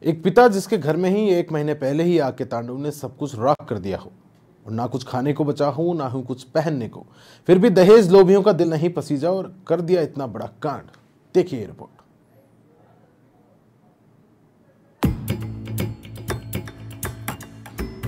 एक पिता जिसके घर में ही 1 महीने पहले ही आग के तांडव ने सब कुछ राख कर दिया हो और ना कुछ खाने को बचा हो ना ही कुछ पहनने को, फिर भी दहेज लोभियों का दिल नहीं पसीजा और कर दिया इतना बड़ा कांड। देखिए रिपोर्ट।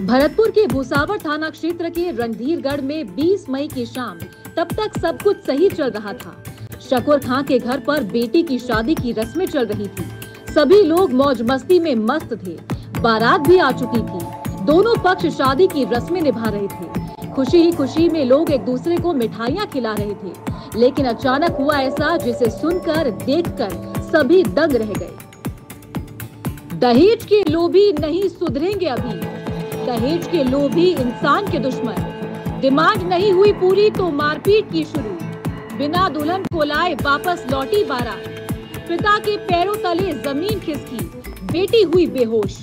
भरतपुर के भूसावर थाना क्षेत्र के रणधीरगढ़ में 20 मई की शाम तब तक सब कुछ सही चल रहा था। शकूर खां के घर पर बेटी की शादी की रस्में चल रही थी। सभी लोग मौज मस्ती में मस्त थे। बारात भी आ चुकी थी। दोनों पक्ष शादी की रस्में निभा रहे थे। खुशी ही खुशी में लोग एक दूसरे को मिठाइयाँ खिला रहे थे, लेकिन अचानक हुआ ऐसा जिसे सुनकर देखकर सभी दंग रह गए। दहेज के लोभी नहीं सुधरेंगे अभी। दहेज के लोभी इंसान के दुश्मन। डिमांड नहीं हुई पूरी तो मारपीट की शुरू। बिना दुल्हन को लाए वापस लौटी बारात। पिता के पैरों तले जमीन खिसकी, बेटी हुई बेहोश।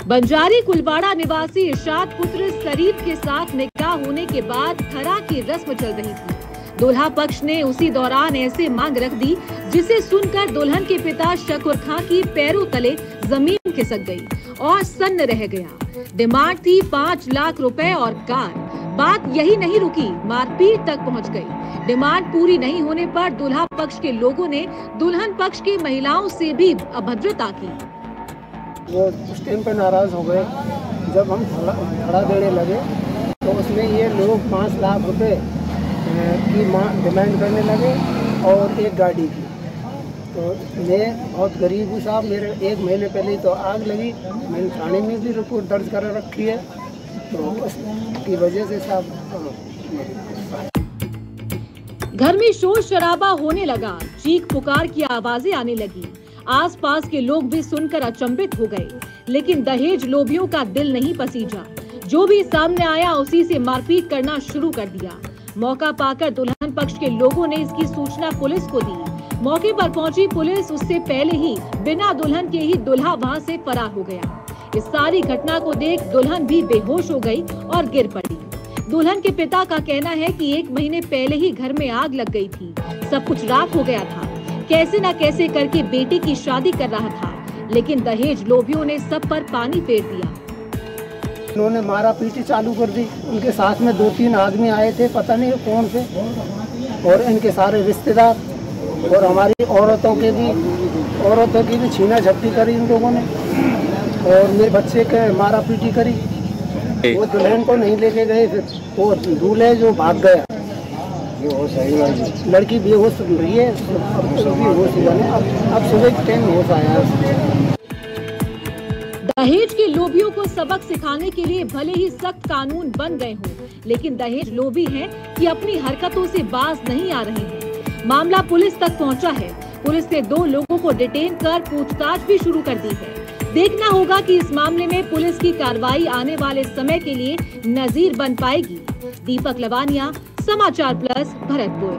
बंजारी कुलवाड़ा निवासी इरशाद पुत्र शरीफ के साथ निकाह होने के बाद खरा की रस्म चल रही थी। दूल्हा पक्ष ने उसी दौरान ऐसे मांग रख दी जिसे सुनकर दुल्हन के पिता शकूर खां की पैरों तले जमीन खिसक गई और सन्न रह गया। डिमांड थी 5 लाख रुपए और कार। बात यही नहीं रुकी, मारपीट तक पहुंच गई। डिमांड पूरी नहीं होने पर दूल्हा पक्ष के लोगों ने दुल्हन पक्ष की महिलाओं से भी अभद्रता की। वो उस टाइम पे नाराज हो गए। जब हम खड़ा देने लगे तो उसमें ये लोग 5 लाख रुपए की डिमांड करने लगे और एक गाड़ी की। तो मैं बहुत गरीब हूँ साहब, मेरे 1 महीने पहले ही तो आग लगी। मैंने थाने में भी रिपोर्ट दर्ज करा रखी है, तो उसकी वजह से साहब घर में शोर शराबा होने लगा। चीख पुकार की आवाजें आने लगी। आसपास के लोग भी सुनकर अचंभित हो गए, लेकिन दहेज लोभियों का दिल नहीं पसीजा। जो भी सामने आया उसी से मारपीट करना शुरू कर दिया। मौका पाकर दुल्हन पक्ष के लोगों ने इसकी सूचना पुलिस को दी। मौके पर पहुंची पुलिस उससे पहले ही बिना दुल्हन के ही दुल्हा वहां से फरार हो गया। इस सारी घटना को देख दुल्हन भी बेहोश हो गई और गिर पड़ी। दुल्हन के पिता का कहना है कि 1 महीने पहले ही घर में आग लग गई थी। सब कुछ राख हो गया था। कैसे न कैसे करके बेटी की शादी कर रहा था, लेकिन दहेज लोभियों ने सब पर पानी फेर दिया। उन्होंने मारा पीटी चालू कर दी। उनके साथ में 2-3 आदमी आए थे, पता नहीं कौन से, और इनके सारे रिश्तेदार और हमारी औरतों की भी छीना झपटी करी इन लोगों ने, और मेरे बच्चे के मारा पीटी करी। वो दुल्हन को नहीं लेके गए, फिर वो दूल्हे जो भाग गया। लड़की बेहोश रही है, अब सुबह के टाइम होश आया। दहेज के लोभियों को सबक सिखाने के लिए भले ही सख्त कानून बन गए हों, लेकिन दहेज लोभी हैं कि अपनी हरकतों से बाज नहीं आ रहे हैं। मामला पुलिस तक पहुंचा है। पुलिस ने 2 लोगों को डिटेन कर पूछताछ भी शुरू कर दी है। देखना होगा कि इस मामले में पुलिस की कार्रवाई आने वाले समय के लिए नजीर बन पाएगी। दीपक लवानिया, समाचार प्लस, भरतपुर।